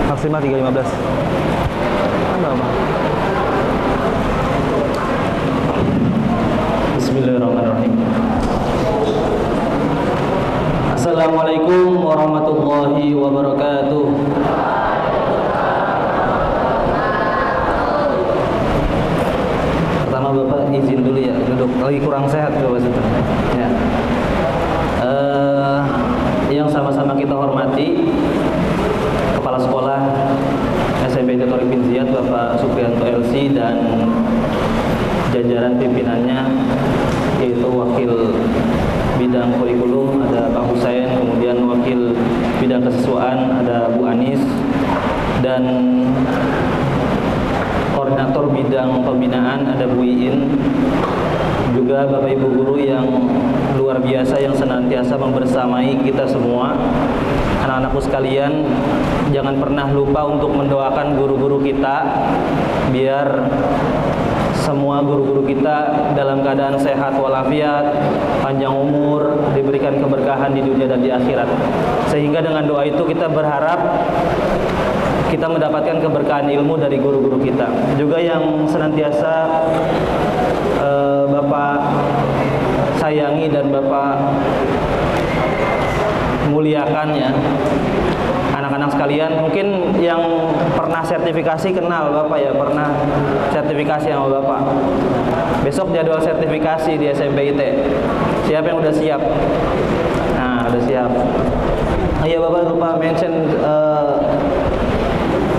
Maksimal 3.15. Bismillahirrahmanirrahim. Assalamualaikum warahmatullahi wabarakatuh. Pertama Bapak izin dulu ya, duduk. Lagi kurang sehat Bapak sebenarnya. Ya. Yang sama-sama kita hormati Kepala Sekolah SMP Dr. bin Ziyad Bapak Supriyanto LC dan jajaran pimpinannya, yaitu Wakil Bidang Kurikulum ada Pak Husain, kemudian Wakil Bidang Kesiswaan ada Bu Anis, dan Koordinator Bidang Pembinaan ada Bu Iin, juga Bapak Ibu Guru yang luar biasa yang senantiasa membersamai kita semua. Anak-anakku sekalian, jangan pernah lupa untuk mendoakan guru-guru kita biar semua guru-guru kita dalam keadaan sehat walafiat, panjang umur, diberikan keberkahan di dunia dan di akhirat. Sehingga dengan doa itu kita berharap kita mendapatkan keberkahan ilmu dari guru-guru kita. Juga yang senantiasa Bapak sayangi dan Bapak muliakan ya, anak-anak sekalian. Mungkin yang pernah sertifikasi kenal Bapak ya, pernah sertifikasi sama Bapak. Besok jadwal sertifikasi di SMP IT. Siapa yang udah siap? Nah, udah siap. Iya Bapak lupa mention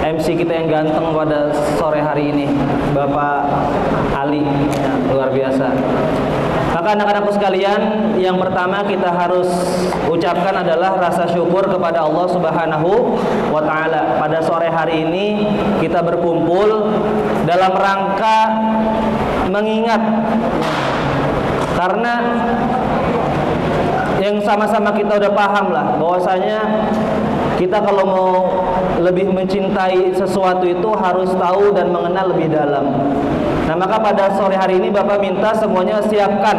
MC kita yang ganteng pada sore hari ini, Bapak Ali ya, luar biasa. Maka anak-anakku sekalian, yang pertama kita harus ucapkan adalah rasa syukur kepada Allah Subhanahu wa taala. Pada sore hari ini kita berkumpul dalam rangka mengingat, karena yang sama-sama kita udah paham lah bahwasanya kita kalau mau lebih mencintai sesuatu itu harus tahu dan mengenal lebih dalam. Nah, maka pada sore hari ini Bapak minta semuanya siapkan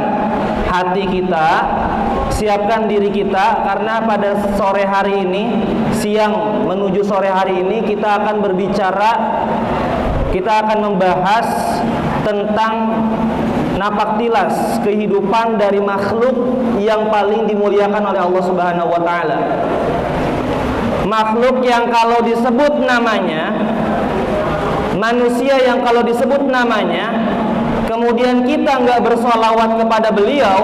hati kita, siapkan diri kita, karena pada sore hari ini, siang menuju sore hari ini kita akan berbicara, kita akan membahas tentang napak tilas kehidupan dari makhluk yang paling dimuliakan oleh Allah Subhanahu wa taala. Makhluk yang kalau disebut namanya, manusia yang kalau disebut namanya, kemudian kita nggak bersolawat kepada beliau,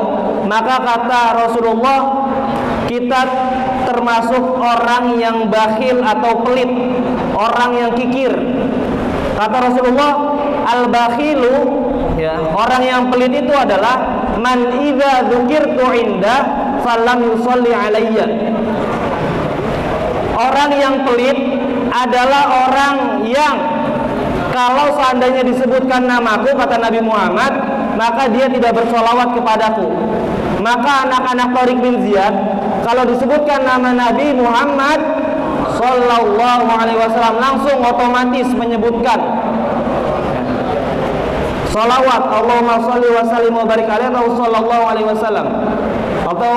maka kata Rasulullah, kita termasuk orang yang bakhil atau pelit, orang yang kikir. Kata Rasulullah, al-bakhilu, ya, orang yang pelit itu adalah man idza dzukirtu inda falam yusolli alayya. Orang yang pelit adalah orang yang kalau seandainya disebutkan namaku, kata Nabi Muhammad, maka dia tidak bersolawat kepadaku. Maka anak-anak Tariq bin Ziyad, kalau disebutkan nama Nabi Muhammad Sallallahu Alaihi Wasallam, langsung otomatis menyebutkan solawat, Allahumma sholli wa sallim wa barik alaihi, atau Sallallahu Alaihi Wasallam, atau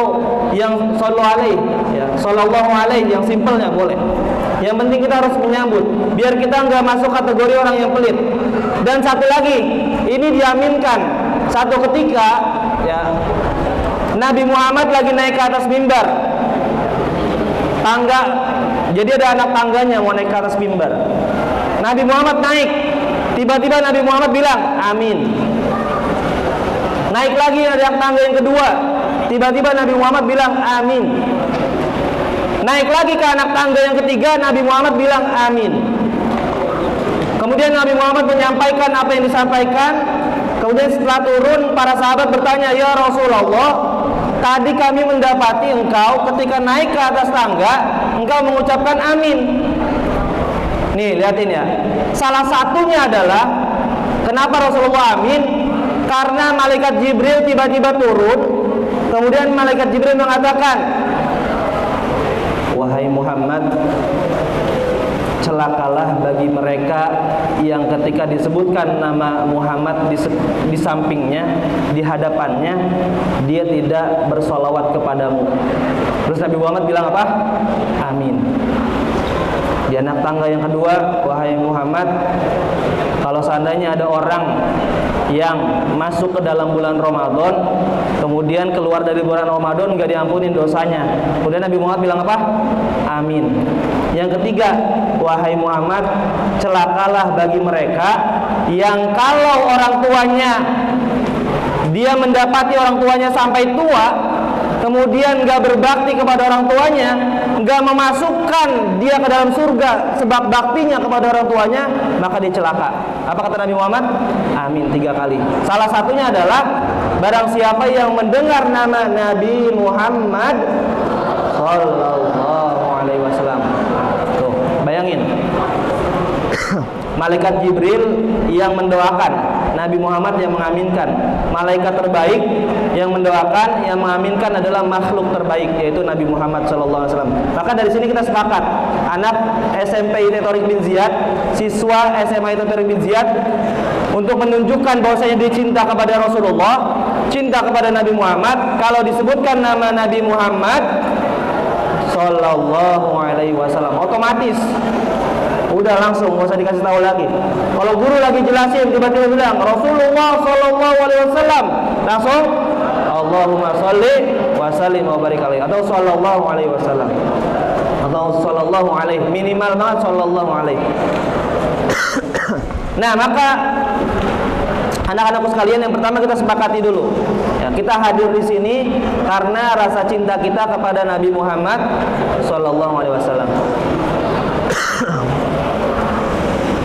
yang sallu alaihi, ya, Sallallahu Alaihi, yang simpelnya boleh. Yang penting kita harus menyambut, biar kita nggak masuk kategori orang yang pelit. Dan satu lagi, ini diaminkan. Satu ketika, ya, Nabi Muhammad lagi naik ke atas mimbar, tangga. Jadi ada anak tangganya mau naik ke atas mimbar. Nabi Muhammad naik, tiba-tiba Nabi Muhammad bilang, amin. Naik lagi ada tangga yang kedua, tiba-tiba Nabi Muhammad bilang, amin. Naik lagi ke anak tangga yang ketiga, Nabi Muhammad bilang amin. Kemudian Nabi Muhammad menyampaikan apa yang disampaikan. Kemudian setelah turun, para sahabat bertanya, ya Rasulullah, tadi kami mendapati engkau ketika naik ke atas tangga, engkau mengucapkan amin. Nih, lihatin ya. Salah satunya adalah kenapa Rasulullah amin? Karena malaikat Jibril tiba-tiba turun. Kemudian malaikat Jibril mengatakan, wahai Muhammad, celakalah bagi mereka yang ketika disebutkan nama Muhammad di sampingnya, di hadapannya, dia tidak bersolawat kepadamu. Terus Nabi Muhammad bilang apa? Amin. Di anak tangga yang kedua, wahai Muhammad, kalau seandainya ada orang yang masuk ke dalam bulan Ramadan, kemudian keluar dari bulan Ramadan nggak diampunin dosanya, kemudian Nabi Muhammad bilang apa? Amin. Yang ketiga, wahai Muhammad, celakalah bagi mereka yang kalau orang tuanya, dia mendapati orang tuanya sampai tua, kemudian nggak berbakti kepada orang tuanya, nggak memasukkan dia ke dalam surga sebab baktinya kepada orang tuanya, maka dia celaka. Apa kata Nabi Muhammad? Amin 3 kali. Salah satunya adalah barang siapa yang mendengar nama Nabi Muhammad Sallallahu Alaihi Wasallam. Tuh, bayangin. Malaikat Jibril yang mendoakan, Nabi Muhammad yang mengaminkan. Malaikat terbaik yang mendoakan, yang mengaminkan adalah makhluk terbaik, yaitu Nabi Muhammad SAW. Maka dari sini kita sepakat, anak SMP IT Tariq bin Ziyad, siswa SMA IT Tariq bin Ziyad, untuk menunjukkan bahwasanya dia cinta kepada Rasulullah, cinta kepada Nabi Muhammad. Kalau disebutkan nama Nabi Muhammad Sallallahu Alaihi Wasallam, otomatis udah langsung, nggak usah dikasih tahu lagi. Kalau guru lagi jelasin, tiba-tiba bilang Rasulullah Sallallahu Alaihi Wasallam, langsung Allahumma sholli wa sallim wa barik alaihi, atau Sallallahu Alaihi Wasallam, atau Sallallahu Alaihi, minimal banget Sallallahu Alaihi. Nah, maka anak-anakku sekalian, yang pertama kita sepakati dulu, ya, kita hadir di sini karena rasa cinta kita kepada Nabi Muhammad Sallallahu Alaihi Wasallam.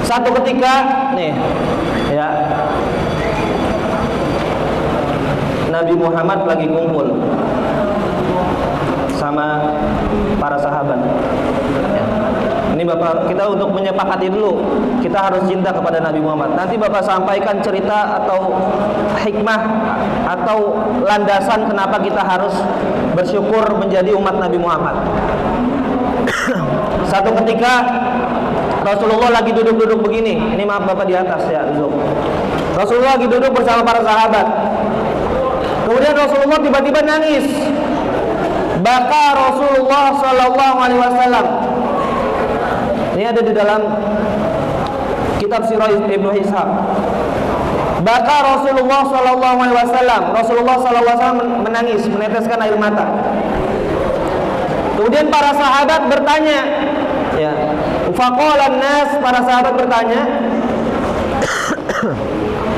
Satu ketika nih, ya, Nabi Muhammad lagi kumpul sama para sahabat. Ini Bapak, kita untuk menyepakati dulu, kita harus cinta kepada Nabi Muhammad. Nanti Bapak sampaikan cerita atau hikmah atau landasan kenapa kita harus bersyukur menjadi umat Nabi Muhammad. Satu ketika Rasulullah lagi duduk-duduk begini. Ini maaf Bapak di atas ya, duduk. Rasulullah lagi duduk bersama para sahabat. Kemudian Rasulullah tiba-tiba nangis. Baka Rasulullah Sallallahu Alaihi Wasallam. Ini ada di dalam kitab Sirah Ibnu Ishaq. Baka Rasulullah Sallallahu Alaihi Wasallam. Rasulullah Sallallahu Alaihi Wasallam menangis, meneteskan air mata. Kemudian para sahabat bertanya, ya, faqalan nas, para sahabat bertanya,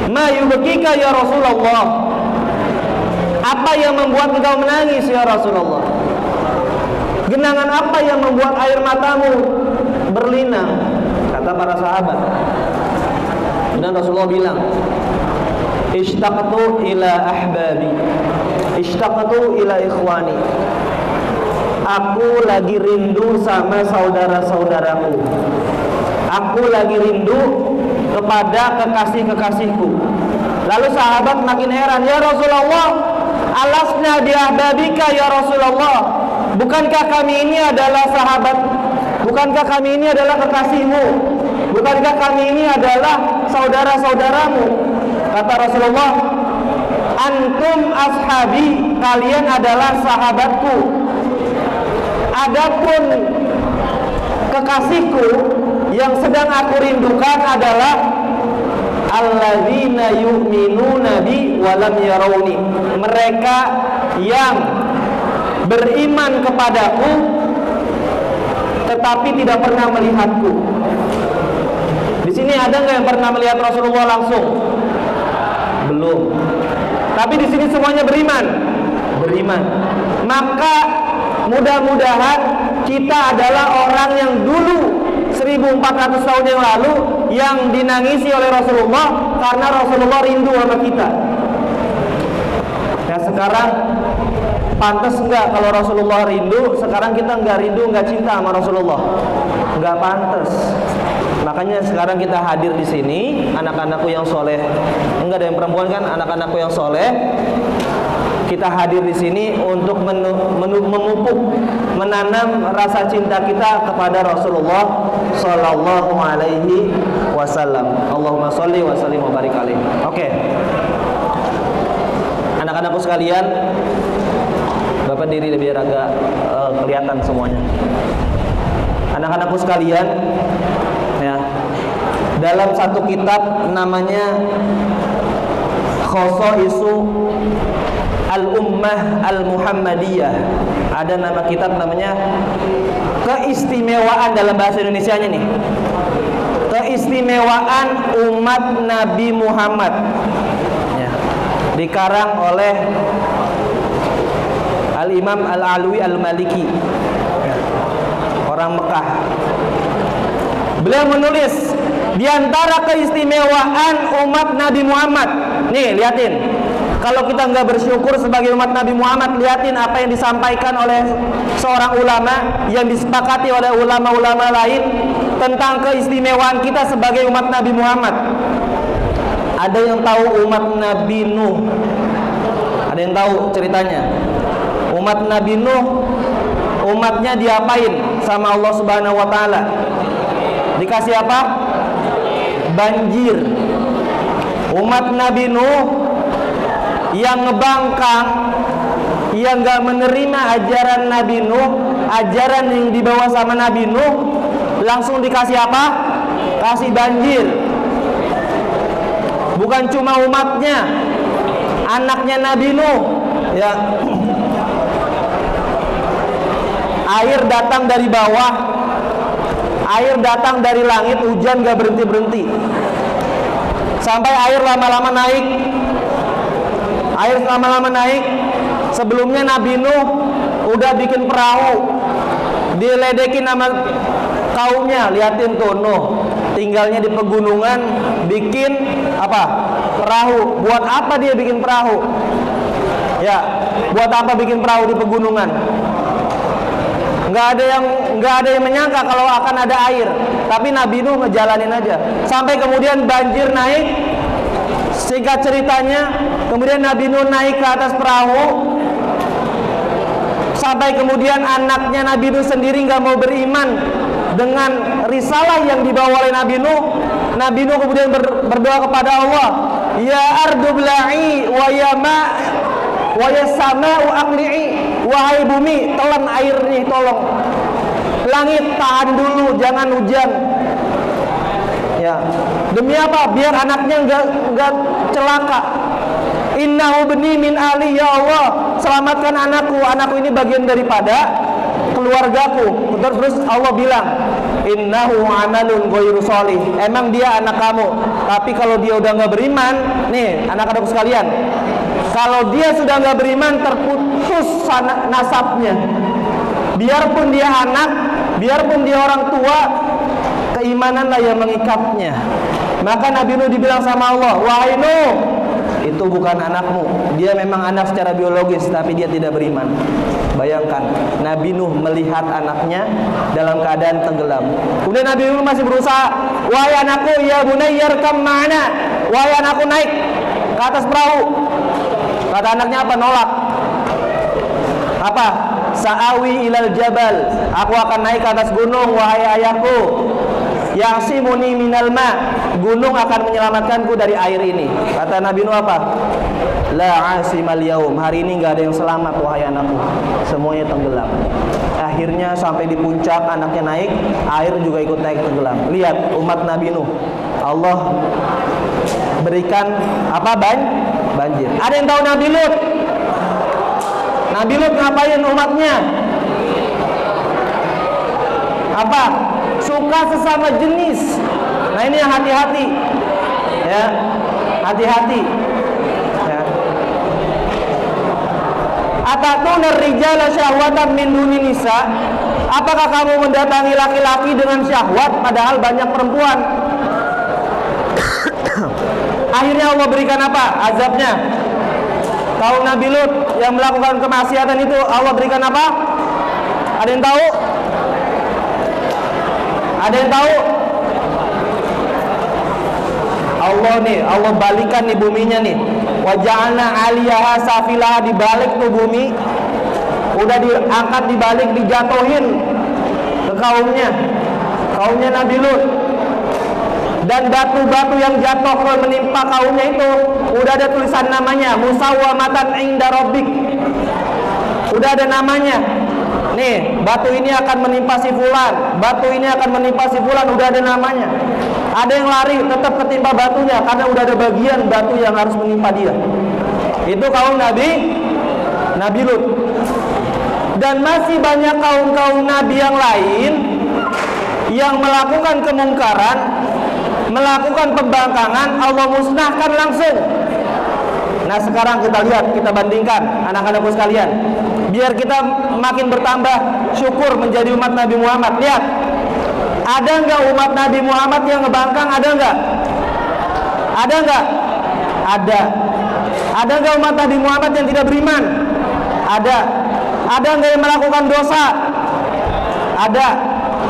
ma yubkika ya Rasulullah? Apa yang membuat engkau menangis ya Rasulullah? Genangan apa yang membuat air matamu berlinang? Kata para sahabat. Dan Rasulullah bilang, ishtaqtu ila ahbabi, ishtaqtu ila ikhwani. Aku lagi rindu sama saudara-saudaraku. Aku lagi rindu kepada kekasih-kekasihku. Lalu sahabat makin heran, ya Rasulullah, alasna bi ahbabika ya Rasulullah. Bukankah kami ini adalah sahabat? Bukankah kami ini adalah kekasihmu? Bukankah kami ini adalah saudara-saudaramu? Kata Rasulullah, antum ashabi, kalian adalah sahabatku. Adapun kekasihku yang sedang aku rindukan adalah alladzina yu'minuna bi wa lam yarawni. Mereka yang beriman kepadaku tetapi tidak pernah melihatku. Di sini ada nggak yang pernah melihat Rasulullah langsung? Belum. Tapi di sini semuanya beriman. Beriman. Maka mudah-mudahan kita adalah orang yang dulu 1400 tahun yang lalu yang dinangisi oleh Rasulullah karena Rasulullah rindu sama kita. Ya sekarang pantas enggak kalau Rasulullah rindu, sekarang kita enggak rindu, enggak cinta sama Rasulullah. Enggak pantas. Makanya sekarang kita hadir di sini, anak-anakku yang soleh. Enggak ada yang perempuan kan, anak-anakku yang soleh. Kita hadir di sini untuk memupuk, menanam rasa cinta kita kepada Rasulullah Sallallahu Alaihi Wasallam. Allahumma sholli wa sallim wa barik alaihi. Oke. Anak-anakku sekalian, Bapak diri biar agak kelihatan semuanya. Anak-anakku sekalian, ya, dalam satu kitab namanya Khosaisu Al-Ummah Al-Muhammadiyah, ada nama kitab namanya keistimewaan dalam bahasa Indonesianya nih, keistimewaan umat Nabi Muhammad, ya, dikarang oleh Al-Imam Al-Alwi Al-Maliki, orang Mekah. Beliau menulis di antara keistimewaan umat Nabi Muhammad. Nih, liatin. Kalau kita nggak bersyukur sebagai umat Nabi Muhammad, liatin apa yang disampaikan oleh seorang ulama, yang disepakati oleh ulama-ulama lain tentang keistimewaan kita sebagai umat Nabi Muhammad. Ada yang tahu umat Nabi Nuh? Ada yang tahu ceritanya? Umat Nabi Nuh, umatnya diapain sama Allah Subhanahu wa taala? Dikasih apa? Banjir. Umat Nabi Nuh yang ngebangkang, yang gak menerima ajaran Nabi Nuh, ajaran yang dibawa sama Nabi Nuh, langsung dikasih apa? Kasih banjir. Bukan cuma umatnya, anaknya Nabi Nuh, ya. Air datang dari bawah, air datang dari langit, hujan gak berhenti-berhenti. Sampai air lama-lama naik. Air lama-lama naik. Sebelumnya Nabi Nuh udah bikin perahu, diledekin sama kaumnya. Liatin tuh Nuh, tinggalnya di pegunungan, bikin apa? Perahu. Buat apa dia bikin perahu? Ya, buat apa bikin perahu di pegunungan? Nggak ada yang menyangka kalau akan ada air. Tapi Nabi Nuh ngejalanin aja. Sampai kemudian banjir naik. Singkat ceritanya, kemudian Nabi Nuh naik ke atas perahu. Sampai kemudian anaknya Nabi Nuh sendiri nggak mau beriman dengan risalah yang dibawa oleh Nabi Nuh. Nabi Nuh kemudian berdoa kepada Allah, ya ardu bla'i wa ya sama'u aqli'i, wahai bumi telan air nih tolong, langit tahan dulu jangan hujan. Ya, demi apa? Biar anaknya nggak celaka. Innahu bni min ali, ya Allah selamatkan anakku ini bagian daripada keluargaku. Terus Allah bilang, innahu amalun ghairu sholih, emang dia anak kamu, tapi kalau dia udah nggak beriman, nih anak-anakku sekalian, kalau dia sudah nggak beriman terputus nasabnya. Biarpun dia anak, biarpun dia orang tua, keimananlah yang mengikatnya. Maka Nabi Nuh dibilang sama Allah, wahai Nuh, itu bukan anakmu, dia memang anak secara biologis, tapi dia tidak beriman. Bayangkan, Nabi Nuh melihat anaknya dalam keadaan tenggelam. Kemudian Nabi Nuh masih berusaha, wahai anakku, ya bunayya irkam ma'ana, wahai anakku naik ke atas perahu. Kata anaknya apa? Nolak. Apa? Sa'awi ilal jabal, aku akan naik ke atas gunung, wahai ayahku. Ya'simuni minal ma, gunung akan menyelamatkanku dari air ini. Kata Nabi Nuh apa? La asimal yaum, hari ini nggak ada yang selamat wahai anakku, semuanya tenggelam. Akhirnya sampai di puncak anaknya naik, air juga ikut naik tenggelam. Lihat umat Nabi Nuh, Allah berikan apa? Banjir. Ada yang tahu Nabi Lut? Nabi Lut ngapain umatnya? Apa? Suka sesama jenis. Nah ini yang hati-hati, ya, hati-hati. Ya. Atatuna rijala syahwatan min duni nisa. Apakah kamu mendatangi laki-laki dengan syahwat padahal banyak perempuan? Akhirnya Allah berikan apa? Azabnya. Kaum Nabi Lut yang melakukan kemaksiatan itu Allah berikan apa? Ada yang tahu? Ada yang tahu? Allah balikan nih buminya nih. Wa ja'alna 'aliyaha safilaha, dibalik tuh bumi. Udah diangkat, dibalik, dijatuhin ke kaumnya Nabi Lut. Dan batu-batu yang jatuh menimpa kaumnya itu udah ada tulisan namanya, musawwamatan inda rabbik. Udah ada namanya. Nih, batu ini akan menimpa si fulan, batu ini akan menimpa si fulan, udah ada namanya. Ada yang lari tetap ketimpa batunya karena udah ada bagian batu yang harus menimpa dia. Itu kaum Nabi Lut. Dan masih banyak kaum-kaum nabi yang lain yang melakukan kemungkaran, melakukan pembangkangan, Allah musnahkan langsung. Nah sekarang kita lihat, kita bandingkan anak-anakku sekalian, biar kita makin bertambah syukur menjadi umat Nabi Muhammad. Lihat, ada nggak umat Nabi Muhammad yang ngebangkang? Ada nggak? Ada nggak? Ada. Ada nggak umat Nabi Muhammad yang tidak beriman? Ada. Ada nggak yang melakukan dosa? Ada.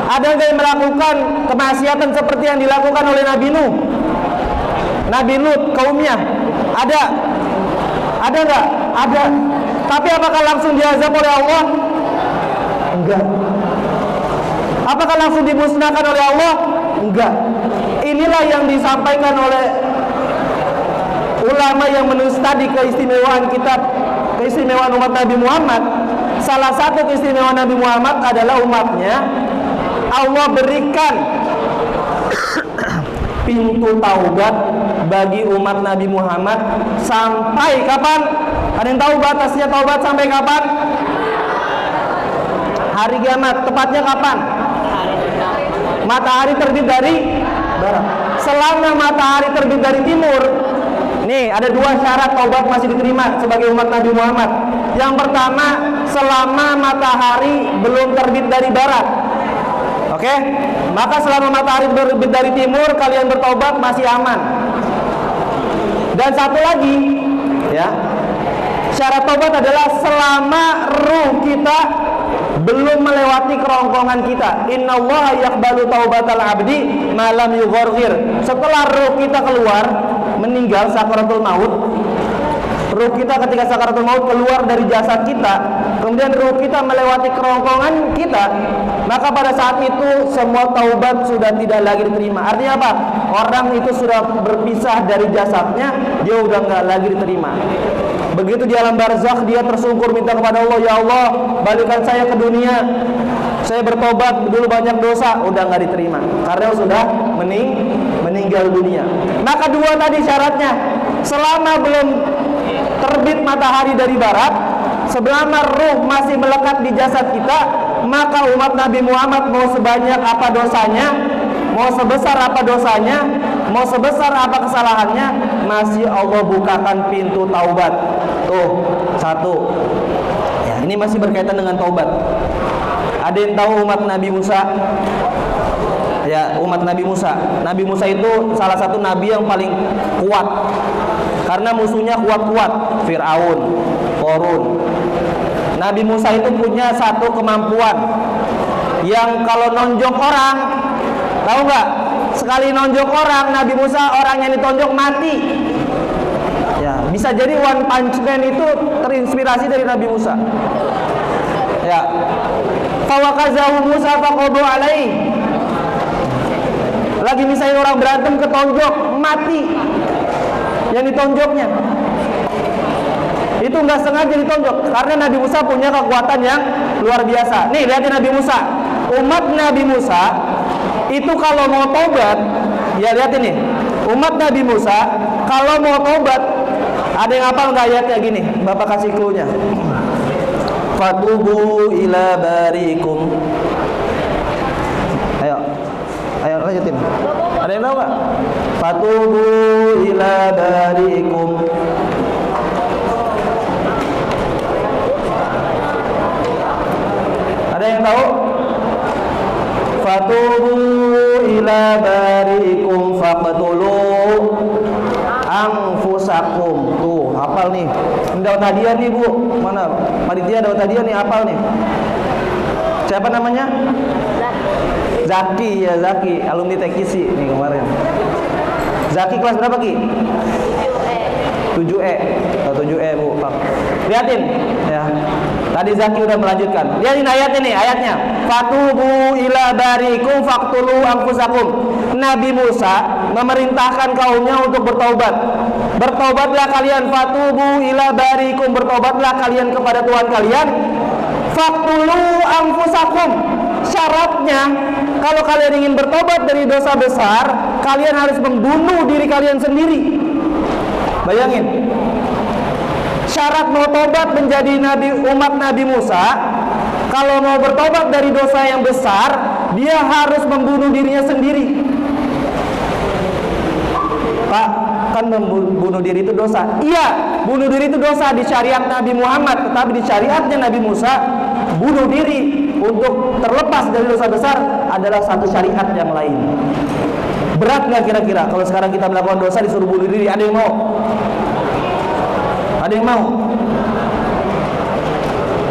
Ada nggak yang melakukan kemaksiatan seperti yang dilakukan oleh Nabi Nuh, Nabi Lut, kaumnya? Ada. Ada nggak? Ada. Tapi apakah langsung diazab oleh Allah? Enggak. Apakah langsung dimusnahkan oleh Allah? Enggak. Inilah yang disampaikan oleh ulama yang menulis tadi keistimewaan kitab, keistimewaan umat Nabi Muhammad. Salah satu keistimewaan Nabi Muhammad adalah umatnya Allah berikan pintu taubat bagi umat Nabi Muhammad sampai kapan? Ada yang tahu batasnya taubat sampai kapan? Hari kiamat. Tepatnya kapan? Matahari terbit dari barat. Selama matahari terbit dari timur, nih ada dua syarat taubat masih diterima sebagai umat Nabi Muhammad. Yang pertama, selama matahari belum terbit dari barat. Oke? Maka selama matahari terbit dari timur, kalian bertaubat masih aman. Dan satu lagi, ya, Syarat taubat adalah selama ruh kita belum melewati kerongkongan kita. Innallaha yaqbalu taubatal abdi malam yugharghir. Setelah ruh kita keluar, meninggal sakaratul maut, ruh kita ketika sakaratul maut keluar dari jasad kita, kemudian ruh kita melewati kerongkongan kita, maka pada saat itu semua taubat sudah tidak lagi diterima. Artinya apa? Orang itu sudah berpisah dari jasadnya, dia udah nggak lagi diterima. Begitu di alam barzakh dia tersungkur minta kepada Allah, ya Allah, balikan saya ke dunia. Saya bertobat dulu banyak dosa, udah nggak diterima karena sudah meninggal dunia. Maka dua tadi syaratnya, selama belum terbit matahari dari barat, selama ruh masih melekat di jasad kita, maka umat Nabi Muhammad mau sebanyak apa dosanya, mau sebesar apa dosanya, mau sebesar apa kesalahannya, masih Allah bukakan pintu taubat. Tuh, satu. Ya, ini masih berkaitan dengan taubat. Ada yang tahu umat Nabi Musa? Ya, umat Nabi Musa. Nabi Musa itu salah satu nabi yang paling kuat. Karena musuhnya kuat-kuat, Fir'aun, Qarun. Nabi Musa itu punya satu kemampuan yang kalau nonjok orang, tahu nggak? Sekali nonjok orang, Nabi Musa orang yang ditonjok mati. Ya, bisa jadi One Punch Man itu terinspirasi dari Nabi Musa. Ya. Fawakazahu Musa faqadu alaih. Lagi misalnya orang berantem ketonjok, mati yang ditonjoknya. Itu nggak sengaja ditonjok karena Nabi Musa punya kekuatan yang luar biasa. Nih, lihatin Nabi Musa. Umat Nabi Musa itu kalau mau tobat, ya lihatin nih. Umat Nabi Musa kalau mau tobat, ada yang hafal nggak ayatnya gini? Bapak kasih clue-nya. Fatubu ila barikum. Ayo lanjutin. Ada yang tahu nggak? Fatubu ila barikum. Ada yang tahu? Fatubu ila barikum faqtulu anfusakum. Tuh, hafal nih. Ini dapat hadiah nih, Bu. Mana? Panitia dapat hadiah nih, hafal nih. Siapa namanya? Zaki, ya Zaki, alumni Tekisi nih kemarin. Zaki kelas berapa, Ki? 7E. Oh, 7E, Bu. Lihatin ya. Tadi Zaki udah melanjutkan. Lihatin ayatnya nih, ayatnya. Fatubu ila barikum faqtulu anfusakum. Nabi Musa memerintahkan kaumnya untuk bertaubat. Bertobatlah kalian, fatubu ila barikum, bertobatlah kalian kepada Tuhan kalian. Faqtulu anfusakum. Syaratnya kalau kalian ingin bertobat dari dosa besar, kalian harus membunuh diri kalian sendiri. Bayangin. Syarat mau tobat menjadi umat Nabi Musa, kalau mau bertobat dari dosa yang besar, dia harus membunuh dirinya sendiri. Pak, kan membunuh diri itu dosa. Iya, bunuh diri itu dosa di syariat Nabi Muhammad, tetapi di syariatnya Nabi Musa, bunuh diri untuk terlepas dari dosa besar adalah satu syariat yang lain. Berat nggak kira-kira kalau sekarang kita melakukan dosa disuruh bunuh diri? Ada yang mau? Ada yang mau?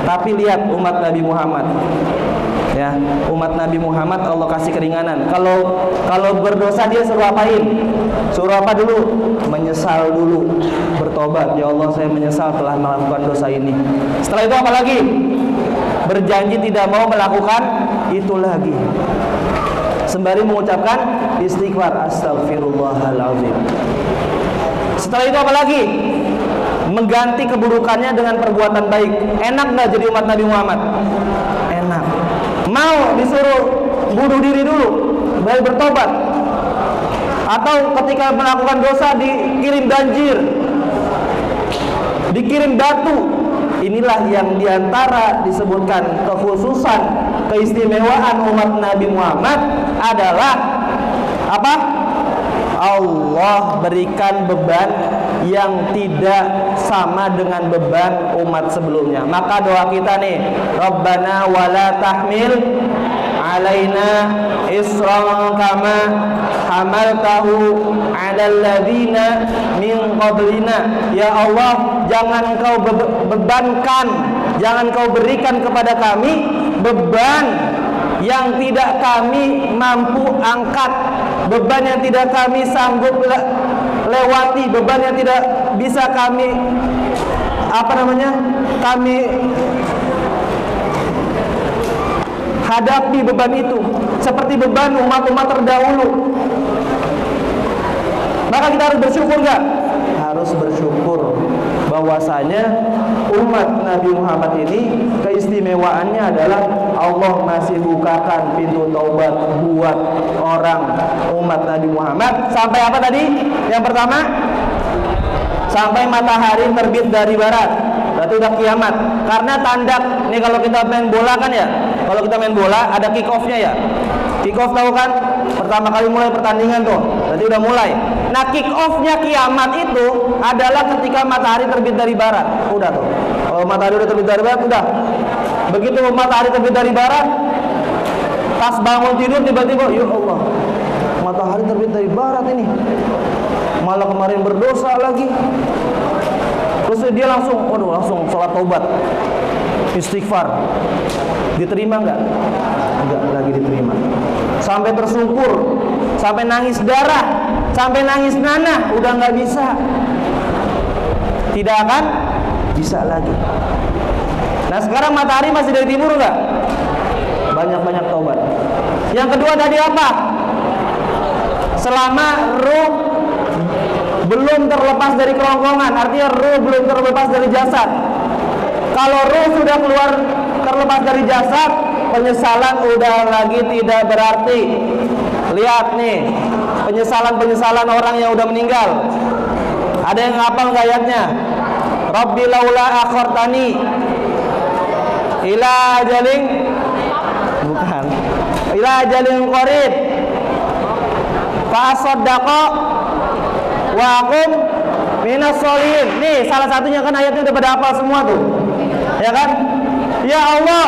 Tapi lihat umat Nabi Muhammad, ya, umat Nabi Muhammad Allah kasih keringanan. Kalau berdosa dia suruh apain? Suruh apa dulu? Menyesal dulu, bertobat. Ya Allah, saya menyesal telah melakukan dosa ini. Setelah itu apa lagi? Berjanji tidak mau melakukan itu lagi. Sembari mengucapkan istighfar, astagfirullahaladzim. Setelah itu apa lagi? Mengganti keburukannya dengan perbuatan baik. Enak nggak jadi umat Nabi Muhammad? Enak. Mau disuruh bunuh diri dulu, baru bertobat. Atau ketika melakukan dosa dikirim banjir, dikirim batu. Inilah yang diantara disebutkan kekhususan, keistimewaan umat Nabi Muhammad adalah apa? Allah berikan beban yang tidak sama dengan beban umat sebelumnya. Maka doa kita nih, Rabbana wala tahmil alaina isran kama hamaltahu 'alal ladzina min qablina. Ya Allah, jangan Engkau bebankan, jangan Engkau berikan kepada kami beban yang tidak kami mampu angkat, beban yang tidak kami sanggup lewati, beban yang tidak bisa kami kami hadapi beban itu, seperti beban umat-umat terdahulu. Maka kita harus bersyukur enggak? Harus bersyukur bahwasanya umat Nabi Muhammad ini keistimewaannya adalah Allah masih bukakan pintu taubat buat orang umat Nabi Muhammad sampai apa tadi? Yang pertama, sampai matahari terbit dari barat. Berarti udah kiamat. Karena tanda nih, kalau kita main bola kan ya, kalau kita main bola ada kick off-nya ya. Kick off tahu kan? Pertama kali mulai pertandingan tuh, berarti udah mulai. Nah, kick off-nya kiamat itu adalah ketika matahari terbit dari barat. Udah tuh. Kalau matahari udah terbit dari barat, udah. Begitu matahari terbit dari barat, pas bangun tidur tiba-tiba, ya Allah, matahari terbit dari barat ini. Malah kemarin berdosa lagi. Terus dia langsung sholat taubat, istighfar. Diterima nggak? Enggak lagi diterima. Sampai tersungkur, sampai nangis darah, sampai nangis nanah, udah nggak bisa. Tidak akan bisa lagi. Nah, sekarang matahari masih dari timur nggak? Banyak-banyak taubat. Yang kedua tadi apa? Selama ruh belum terlepas dari kerongkongan, artinya ruh belum terlepas dari jasad. Kalau ruh sudah keluar terlepas dari jasad, penyesalan udah lagi tidak berarti. Lihat nih, penyesalan orang yang udah meninggal. Ada yang ngapal ayatnya? Rabbi laula akhartani ila ajalin, bukan, ila ajalin qarib fa asaddaqa wa aqum minas sholihin. Nih salah satunya kan ayatnya udah pada hafal semua tuh. Ya kan? Ya Allah,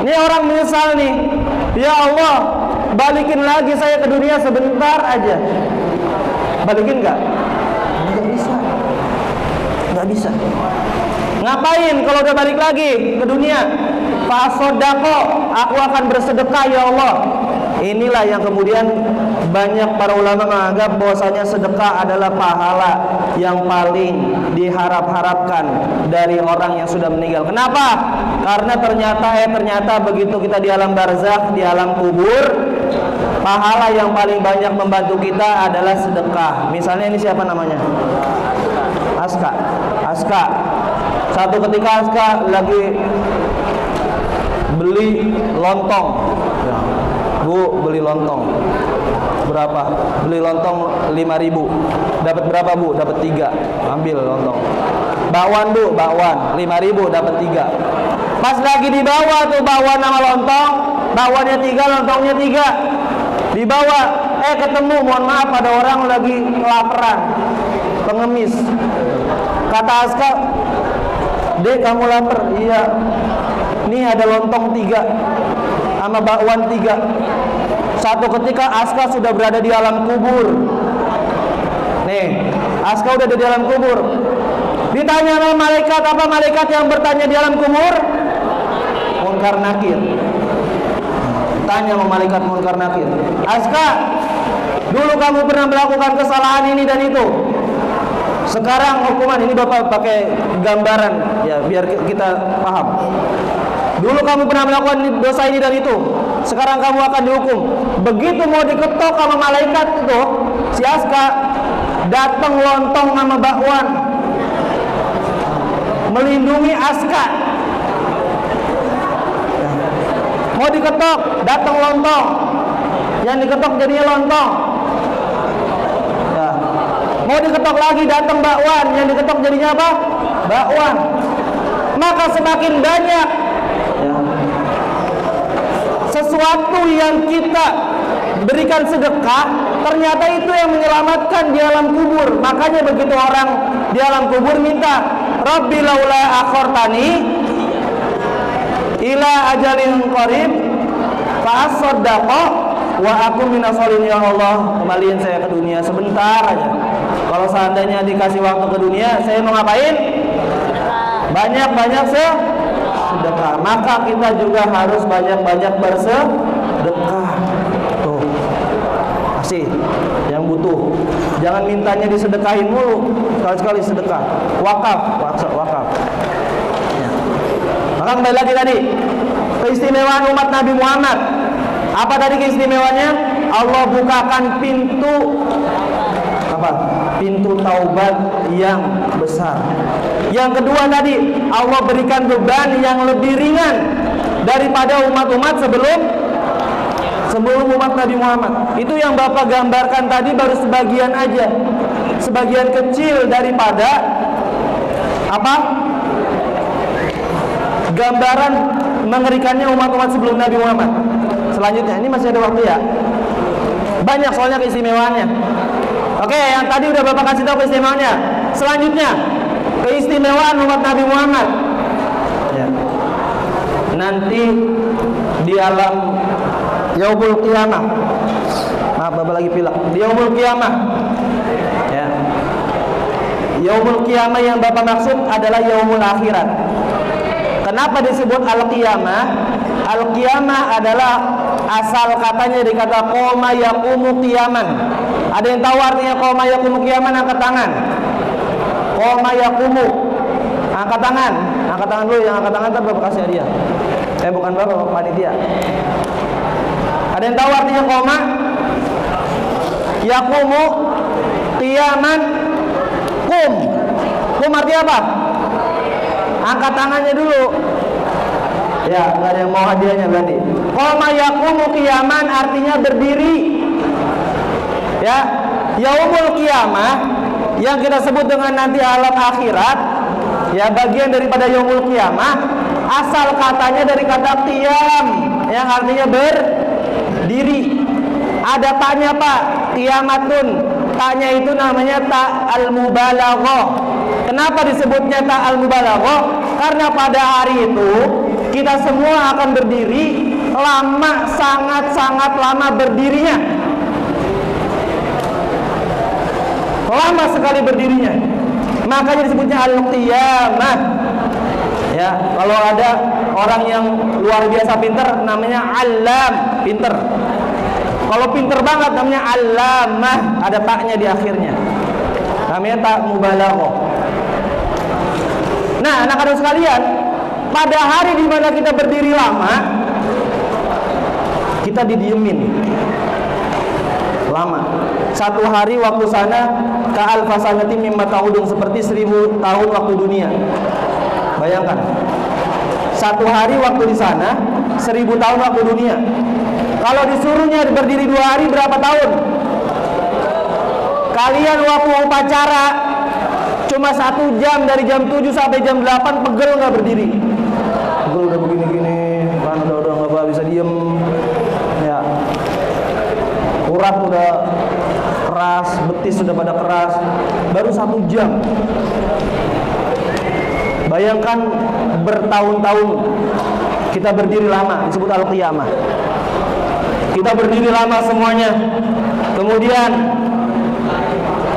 ini orang menyesal nih. Ya Allah, balikin lagi saya ke dunia sebentar aja. Balikin nggak? Nggak bisa. Nggak bisa. Ngapain kalau udah balik lagi ke dunia? Fasodako, aku akan bersedekah ya Allah. Inilah yang kemudian banyak para ulama menganggap bahwasanya sedekah adalah pahala yang paling diharap-harapkan dari orang yang sudah meninggal. Kenapa? Karena ternyata begitu kita di alam barzakh, di alam kubur, pahala yang paling banyak membantu kita adalah sedekah. Misalnya ini siapa namanya? Aska. Satu ketika Aska lagi beli lontong. Bu, beli lontong. Berapa? Beli lontong 5.000. Dapat berapa, Bu? Dapat 3. Ambil lontong. Bakwan, Bu, bakwan 5.000 dapat 3. Pas lagi dibawa tuh bakwan sama lontong, bakwannya 3, lontongnya 3. Dibawa, ketemu, mohon maaf, ada orang lagi kelaparan, pengemis. Kata Aska, "Dek, kamu lapar?" "Iya." "Nih ada lontong 3 sama bakwan 3. Satu ketika Aska sudah berada di alam kubur. Nih, Aska udah ada di alam kubur. Ditanya sama malaikat, apa malaikat yang bertanya di alam kubur? Munkar Nakir. Tanya sama malaikat Munkar Nakir, "Aska, dulu kamu pernah melakukan kesalahan ini dan itu. Sekarang hukuman ini." Bapak pakai gambaran ya biar kita paham. "Dulu kamu pernah melakukan dosa ini dan itu. Sekarang kamu akan dihukum." Begitu mau diketok sama malaikat itu, si Aska datang lontong sama bakwan melindungi Aska. Mau diketok, datang lontong. Yang diketok jadinya lontong. Ya. Mau diketok lagi, datang bakwan. Yang diketok jadinya apa? Bakwan. Maka semakin banyak sesuatu yang kita berikan sedekah, ternyata itu yang menyelamatkan di alam kubur. Makanya begitu orang di alam kubur minta, "Rabbi laula akhartani ila ajalin qarib Fa'asaddaqa wa aku minasolihin. Ya Allah, kembaliin saya ke dunia sebentar aja. Kalau seandainya dikasih waktu ke dunia, saya mau ngapain? Banyak-banyak sedekah. Maka kita juga harus banyak-banyak bersedekah. Tuh, kasih yang butuh. Jangan mintanya disedekahin mulu. Sekali-sekali sedekah. Wakaf. Ya. Maka kembali lagi tadi, keistimewaan umat Nabi Muhammad. Apa tadi keistimewaannya? Allah bukakan pintu apa? Pintu taubat yang besar. Yang kedua tadi, Allah berikan beban yang lebih ringan daripada umat-umat sebelum umat Nabi Muhammad. Itu yang Bapak gambarkan tadi baru sebagian aja. Sebagian kecil daripada apa? Gambaran mengerikannya umat-umat sebelum Nabi Muhammad. Selanjutnya, ini masih ada waktu ya? Banyak soalnya keistimewaannya. Oke, yang tadi udah Bapak kasih tahu keistimewaannya. Selanjutnya, keistimewaan umat Nabi Muhammad. Ya. Nanti di alam Yaumul Qiyamah. Maaf, Bapak lagi pilek. Di Yaumul Qiyamah. Ya. Yaumul Qiyamah yang Bapak maksud adalah Yaumul Akhirat. Kenapa disebut Al-Qiyamah? Al-Qiyamah adalah asal katanya dari kata qoma yaqumu qiyaman. Ada yang tahu artinya qoma yaqumu qiyaman? Angkat tangan. Qoma yaqumu. Angkat tangan. Angkat tangan dulu, yang angkat tangan ntar Bapak kasih hadiah. Bukan Bapak, panitia. Ada yang tahu artinya qoma yaqumu qiyaman? Qum artinya apa? Angkat tangannya dulu. Ya, nggak ada yang mau hadiahnya berarti. Qoma yaqumu qiyaman artinya berdiri. Ya, Yaumul Qiyamah yang kita sebut dengan nanti alam akhirat, ya bagian daripada Yaumul Qiyamah, asal katanya dari kata qiyam yang artinya berdiri. Ada taknya Pak, qiyamatun. Taknya itu namanya ta al-mubalaghah. Kenapa disebutnya ta al-mubalaghah? Karena pada hari itu kita semua akan berdiri lama, sangat-sangat lama berdirinya. Lama sekali berdirinya. Makanya disebutnya al-qiyamah. Ya, kalau ada orang yang luar biasa pintar namanya alam, pintar. Kalau pintar banget namanya alamah, ada taknya di akhirnya. Namanya tak mubalaghah. Nah, anak-anak sekalian, pada hari di mana kita berdiri lama, kita didiemin lama. Satu hari waktu sana ka alfasanati mimma ta'udun, seperti 1000 tahun waktu dunia. Bayangkan, satu hari waktu di sana 1000 tahun waktu dunia. Kalau disuruhnya berdiri 2 hari, berapa tahun? Kalian waktu upacara cuma 1 jam, dari jam 7 sampai jam 8, pegel nggak berdiri? Pegel udah begini-gini, kan udah nggak bisa diem. Ya, urat udah keras, betis sudah pada keras. Baru 1 jam. Bayangkan bertahun-tahun kita berdiri lama, disebut al-qiyamah. Kita berdiri lama semuanya. Kemudian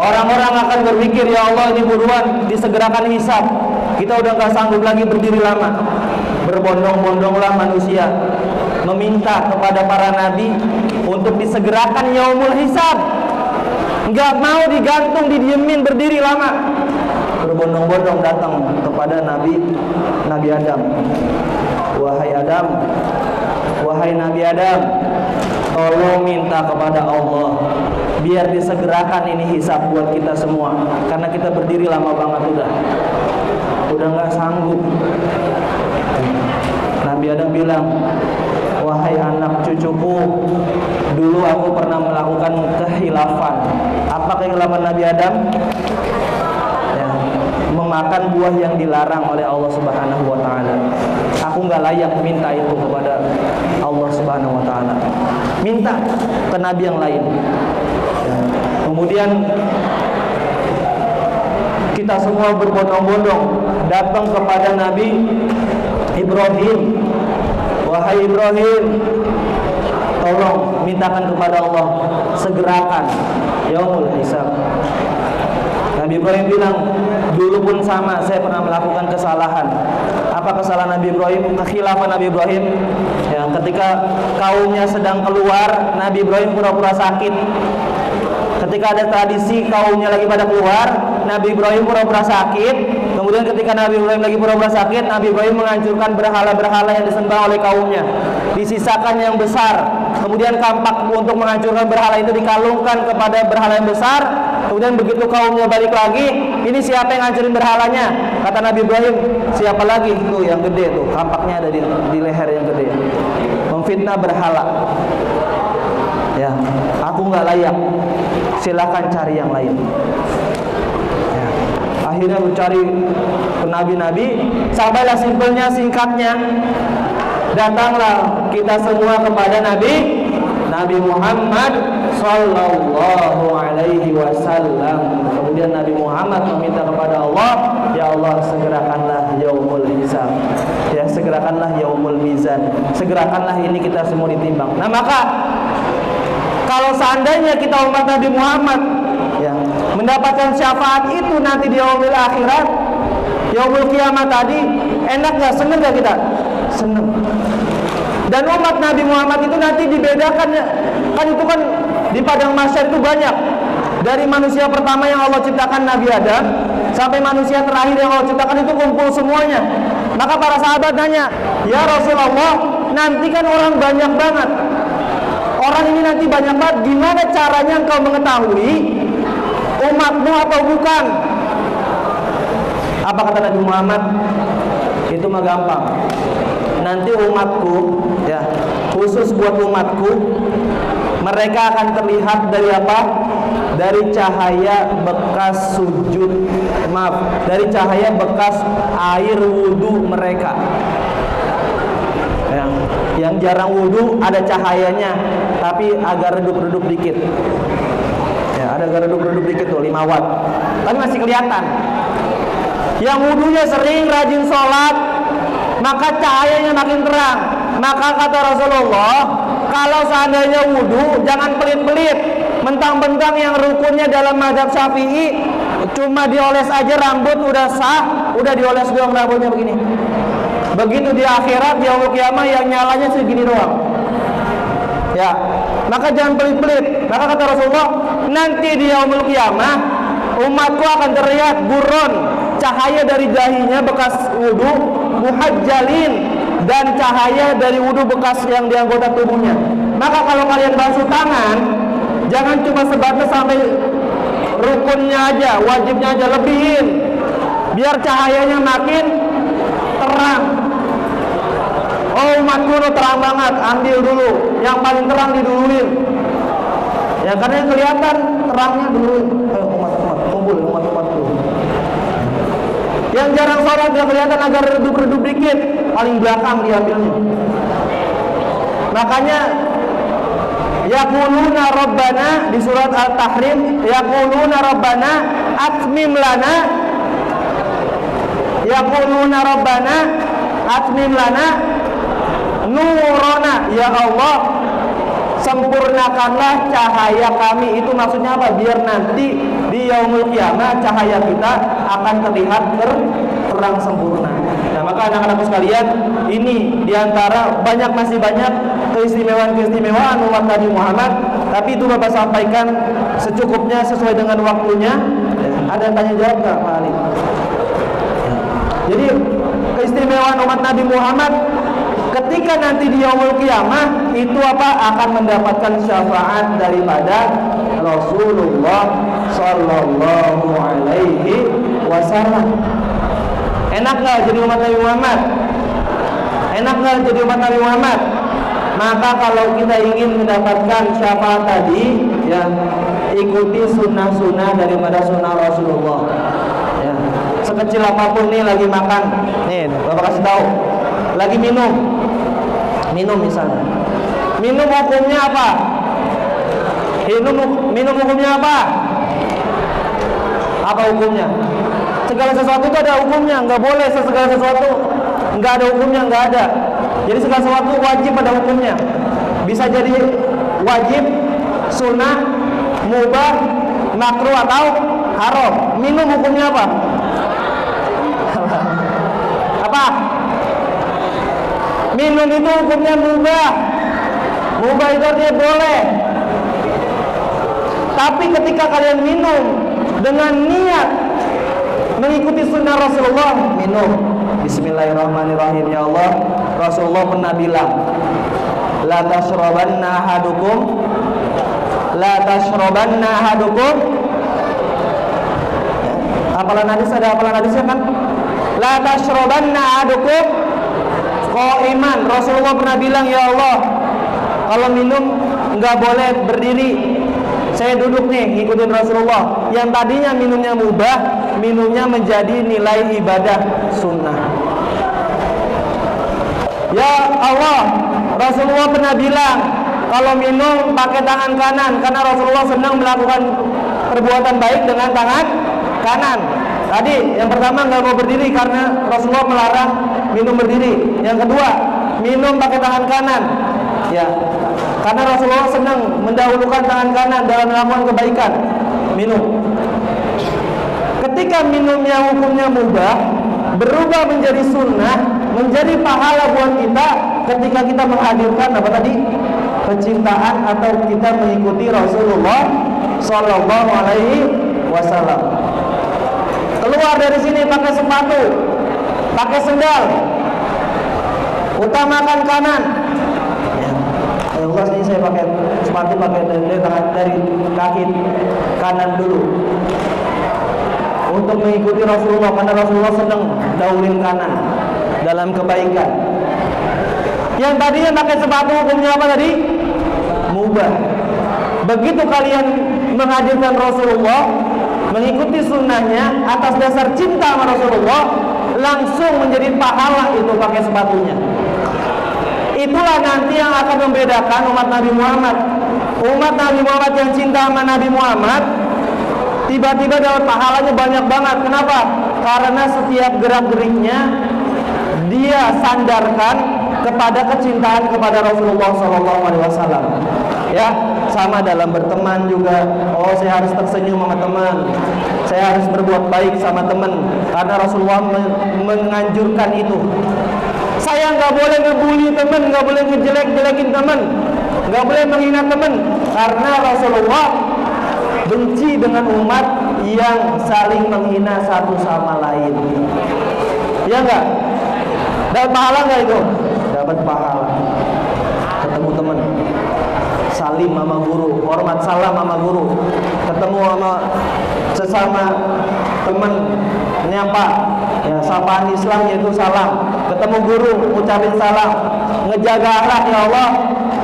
orang-orang akan berpikir, ya Allah, ini buruan disegerakan hisab. Kita udah gak sanggup lagi berdiri lama. Berbondong-bondonglah manusia meminta kepada para nabi untuk disegerakan yaumul hisab. Gak mau digantung, didiemin, berdiri lama. Berbondong-bondong datang kepada Nabi Adam. Wahai Adam, wahai Nabi Adam, tolong minta kepada Allah biar disegerakan ini hisab buat kita semua, karena kita berdiri lama banget udah nggak sanggup. Nabi Adam bilang, wahai anak cucuku, dulu aku pernah melakukan kehilafan. Apa kehilafan Nabi Adam? Ya, memakan buah yang dilarang oleh Allah Subhanahu wa taala. Aku nggak layak minta itu kepada Allah Subhanahu wa taala. Minta ke nabi yang lain. Ya. Kemudian kita semua berbondong-bondong datang kepada Nabi Ibrahim. Wahai Ibrahim, tolong mintakan kepada Allah, segerakan yaumul hisab. Nabi Ibrahim bilang, dulu pun sama, saya pernah melakukan kesalahan. Apa kesalahan Nabi Ibrahim? Kekhilafan Nabi Ibrahim. Ya, ketika kaumnya sedang keluar, Nabi Ibrahim pura-pura sakit. Ketika ada tradisi kaumnya lagi pada keluar, Nabi Ibrahim pura-pura sakit. Kemudian ketika Nabi Ibrahim lagi pura-pura sakit, Nabi Ibrahim menghancurkan berhala-berhala yang disembah oleh kaumnya. Disisakan yang besar. Kemudian kampak untuk menghancurkan berhala itu dikalungkan kepada berhala yang besar. Kemudian begitu kaumnya balik lagi, ini siapa yang ngancurin berhalanya? Kata Nabi Ibrahim, siapa lagi? Tuh yang gede tuh, kampaknya ada di leher yang gede. Memfitnah berhala. Ya, aku nggak layak. Silakan cari yang lain. Ya. Akhirnya mencari ke nabi-nabi, sampailah simpelnya, singkatnya, datanglah kita semua kepada Nabi Muhammad sallallahu alaihi wasallam. Kemudian Nabi Muhammad meminta kepada Allah, ya Allah, segerakanlah yaumul hisab. Ya, segerakanlah yaumul mizan. Segerakanlah ini kita semua ditimbang. Nah, maka kalau seandainya kita umat Nabi Muhammad ya mendapatkan syafaat itu nanti di yaumil akhirat, yaumul kiamat tadi, enak nggak? Seneng nggak kita? Seneng. Dan umat Nabi Muhammad itu nanti dibedakan, kan itu kan di padang mahsyar itu banyak, dari manusia pertama yang Allah ciptakan Nabi Adam sampai manusia terakhir yang Allah ciptakan itu kumpul semuanya. Maka para sahabat nanya, ya Rasulullah, nanti kan orang banyak banget, orang ini nanti banyak banget, gimana caranya engkau mengetahui umatmu atau bukan? Apa kata Nabi Muhammad? Itu mah gampang. Nanti umatku, ya, khusus buat umatku, mereka akan terlihat dari apa? Dari cahaya bekas sujud, dari cahaya bekas air wudhu mereka. Ya, yang jarang wudhu ada cahayanya, tapi agak redup-redup dikit. Ya, ada agak redup-redup dikit tuh, 5 watt. Tapi masih kelihatan. Yang wudhunya sering, rajin sholat, maka cahayanya makin terang. Maka kata Rasulullah, kalau seandainya wudhu, jangan pelit-pelit. Mentang-mentang yang rukunnya dalam mazhab Syafi'i, cuma dioles aja rambut udah sah, udah dioles doang rambutnya begini. Begitu di akhirat, di yaumul kiamah yang nyalanya segini doang. Ya, maka jangan pelit-pelit. Maka kata Rasulullah, nanti di yaumul kiamah umatku akan terlihat buron, cahaya dari dahinya bekas wudu, muhajjalin, dan cahaya dari wudu bekas yang di anggota tubuhnya. Maka kalau kalian basuh tangan, jangan cuma sebatas sampai rukunnya aja, wajibnya aja, lebihin, biar cahayanya makin terang. Oh, umatku terang banget, ambil dulu yang paling terang, diduluin. Ya, karena yang kelihatan terangnya duluin. Ayo umat-umat, kumpul umat-umatku. Yang jarang sholat gak kelihatan, agar redup-redup dikit, paling belakang diambilnya. Makanya yaquluna rabbana di surat Al-Tahrim, yaquluna rabbana atmim lana, yaquluna rabbana atmim lana nurana, ya Allah, sempurnakanlah cahaya kami. Itu maksudnya apa? Biar nanti di yaumul kiamah cahaya kita akan terlihat terang sempurna. Nah, maka anak-anakku sekalian, ini diantara masih banyak keistimewaan umat Nabi Muhammad. Tapi itu Bapak sampaikan secukupnya sesuai dengan waktunya. Ada yang tanya jawab nggak, Pak Ali? Jadi keistimewaan umat Nabi Muhammad, ketika nanti di yaumul kiamah itu apa? Akan mendapatkan syafaat daripada Rasulullah sallallahu alaihi wasallam. Enak nggak jadi umat Nabi Muhammad? Enak nggak jadi umat Nabi Muhammad? Maka kalau kita ingin mendapatkan syafaat tadi, ya, ikuti sunnah-sunnah daripada sunnah Rasulullah. Ya. Sekecil apapun nih, lagi makan, nih Bapak kasih tahu, lagi minum misalnya, minum hukumnya apa? Minum hukumnya apa? Apa hukumnya? Segala sesuatu itu ada hukumnya, nggak boleh segala sesuatu nggak ada hukumnya, nggak ada. Jadi segala sesuatu wajib ada hukumnya. Bisa jadi wajib, sunnah, mubah, makruh atau haram. Minum hukumnya apa? Apa? Minum itu hukumnya mubah. Mubah itu artinya boleh. Tapi ketika kalian minum dengan niat mengikuti sunnah Rasulullah, minum Bismillahirrahmanirrahim. Ya Allah, Rasulullah pernah bilang, La tashrabanna ahadukum. Hafalan hadis, ada hafalan hadisnya kan? La tashrabanna ahadukum qa'iman. Rasulullah pernah bilang, ya Allah, kalau minum nggak boleh berdiri. Saya duduk nih ngikutin Rasulullah. Yang tadinya minumnya mubah, minumnya menjadi nilai ibadah sunnah. Ya Allah, Rasulullah pernah bilang kalau minum pakai tangan kanan, karena Rasulullah senang melakukan perbuatan baik dengan tangan kanan. Tadi yang pertama nggak mau berdiri karena Rasulullah melarang minum berdiri. Yang kedua, minum pakai tangan kanan. Ya, karena Rasulullah senang mendahulukan tangan kanan dalam melakukan kebaikan. Minum. Ketika minumnya hukumnya mubah, berubah menjadi sunnah, menjadi pahala buat kita ketika kita menghadirkan apa tadi? Kecintaan atau kita mengikuti Rasulullah Sallallahu Alaihi Wasallam. Keluar dari sini pakai sepatu, pakai sendal, utamakan kanan. Ya, kelas ini saya pakai sepatu pakai dari kaki kanan dulu. Untuk mengikuti Rasulullah, karena Rasulullah senang dahulin kanan dalam kebaikan. Yang tadinya pakai sepatu hukumnya apa tadi? Mubah. Begitu kalian menghadirkan Rasulullah, mengikuti sunnahnya atas dasar cinta sama Rasulullah, langsung menjadi pahala itu pakai sepatunya. Itulah nanti yang akan membedakan umat Nabi Muhammad. Umat Nabi Muhammad yang cinta sama Nabi Muhammad tiba-tiba dapat pahalanya banyak banget. Kenapa? Karena setiap gerak-geriknya dia sandarkan kepada kecintaan kepada Rasulullah SAW. Ya, sama dalam berteman juga. Oh, saya harus tersenyum sama teman. Saya harus berbuat baik sama teman. Karena Rasulullah menganjurkan itu. Saya nggak boleh ngebully teman, nggak boleh ngejelek-jelekin teman, nggak boleh menghina teman. Karena Rasulullah benci dengan umat yang saling menghina satu sama lain. Ya nggak? Dapat pahala nggak itu? Dapat pahala. Ketemu teman, salim sama guru, hormat salam sama guru, ketemu sama sesama teman, nyapa, ya sapaan Islam yaitu salam, ketemu guru ucapin salam, ngejaga akhlak. Ya Allah,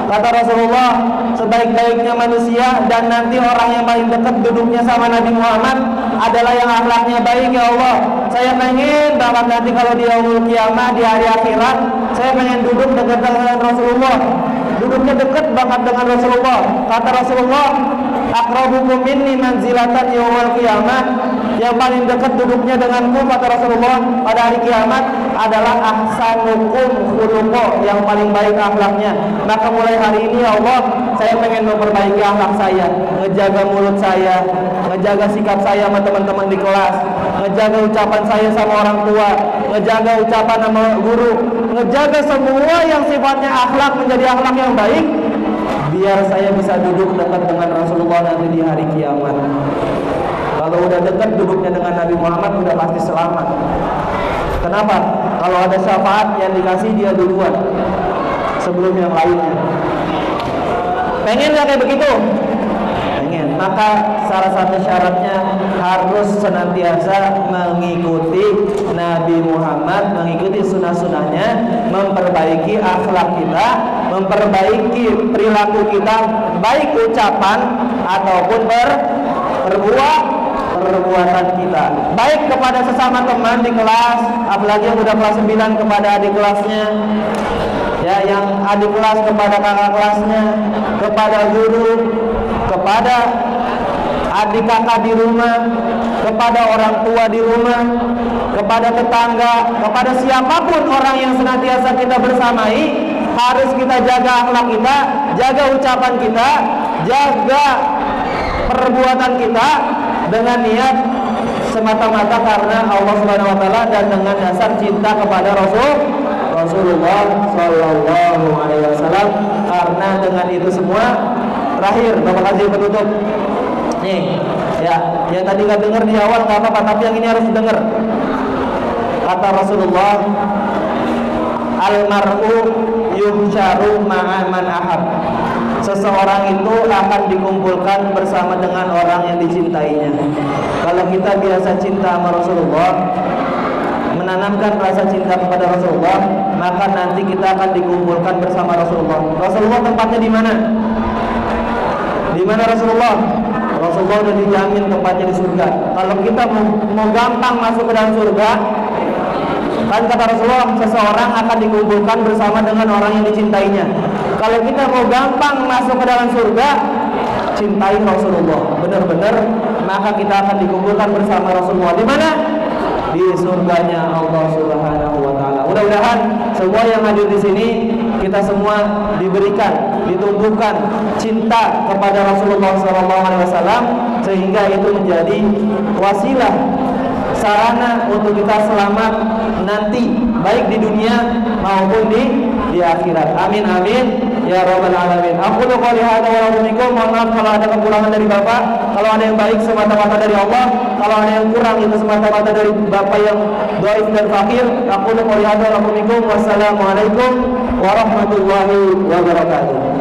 kata Rasulullah, sebaik-baiknya manusia dan nanti orang yang paling dekat duduknya sama Nabi Muhammad adalah yang akhlaknya baik. Ya Allah, saya pengen banget nanti kalau di yaumul kiamah, di hari akhirat, saya pengen duduk dekat dengan Rasulullah, duduknya dekat banget dengan Rasulullah. Kata Rasulullah, aqrabukum minni manzilatan yaumul qiyamah, yang paling dekat duduknya denganku, kata Rasulullah, pada hari kiamat adalah ahsanukum khuluqa, yang paling baik akhlaknya. Maka mulai hari ini ya Allah, saya pengen memperbaiki akhlak saya, ngejaga mulut saya, ngejaga sikap saya sama teman-teman di kelas, ngejaga ucapan saya sama orang tua, ngejaga ucapan sama guru, ngejaga semua yang sifatnya akhlak menjadi akhlak yang baik, biar saya bisa duduk dekat dengan Rasulullah nanti di hari kiamat. Kalau udah dekat duduknya dengan Nabi Muhammad, udah pasti selamat. Kenapa? Kalau ada syafaat yang dikasih dia duluan sebelum yang lainnya. Pengen gak kayak begitu? Pengen. Maka salah satu syaratnya harus senantiasa mengikuti Nabi Muhammad, mengikuti sunnah-sunnahnya, memperbaiki akhlak kita, memperbaiki perilaku kita, baik ucapan ataupun perbuatan kita, baik kepada sesama teman di kelas, apalagi yang udah kelas 9 kepada adik kelasnya, ya, yang adik kelas kepada kakak kelasnya, kepada guru, kepada adik kakak di rumah, kepada orang tua di rumah, kepada tetangga, kepada siapapun orang yang senantiasa kita bersamai, harus kita jaga akhlak kita, jaga ucapan kita, jaga perbuatan kita dengan niat semata-mata karena Allah Subhanahu wa taala dan dengan dasar cinta kepada Rasulullah sallallahu alaihi wasallam. Karena dengan itu semua terakhir Bapak Haji penutup. Nih, ya, yang tadi nggak dengar di awal nggak apa-apa, tapi yang ini harus dengar. Kata Rasulullah, almar'u yuhsyaru ma'a man ahab. Seseorang itu akan dikumpulkan bersama dengan orang yang dicintainya. Kalau kita biasa cinta sama Rasulullah, menanamkan rasa cinta kepada Rasulullah, maka nanti kita akan dikumpulkan bersama Rasulullah. Rasulullah tempatnya di mana? Di mana Rasulullah? Rasulullah sudah dijamin tempatnya di surga. Kalau kita mau gampang masuk ke dalam surga, kan kata Rasulullah, seseorang akan dikumpulkan bersama dengan orang yang dicintainya. Kalau kita mau gampang masuk ke dalam surga, cintai Rasulullah benar-benar, maka kita akan dikumpulkan bersama Rasulullah. Di mana? Di surganya Allah Subhanahu wa taala. Mudah-mudahan semua yang hadir di sini, kita semua diberikan, ditumbuhkan cinta kepada Rasulullah SAW, sehingga itu menjadi wasilah, sarana untuk kita selamat nanti, baik di dunia maupun di akhirat. Amin amin ya rabbal alamin. Aku qouli hadza wa lakum. Mohon maaf kalau ada kekurangan dari Bapak. Kalau ada yang baik semata-mata dari Allah, kalau ada yang kurang itu semata-mata dari Bapak yang dhaif dan fakir. Aku qouli hadza wa lakum. Wassalamualaikum warahmatullahi wabarakatuh.